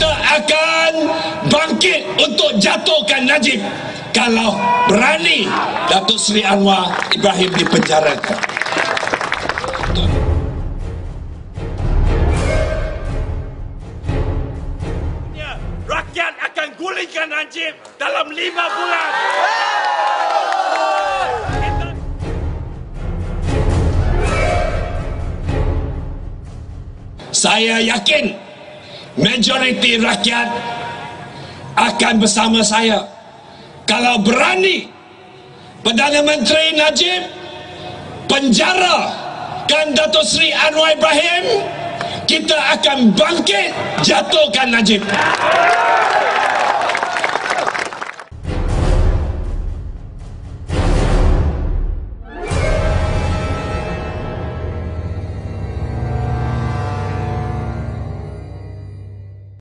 kita akan bangkit untuk jatuhkan Najib kalau berani Datuk Seri Anwar Ibrahim dipenjarakan. Rakyat akan gulingkan Najib dalam 5 bulan. Saya yakin majoriti rakyat akan bersama saya. Kalau berani Perdana Menteri Najib penjarakan Datuk Seri Anwar Ibrahim, kita akan bangkit jatuhkan Najib.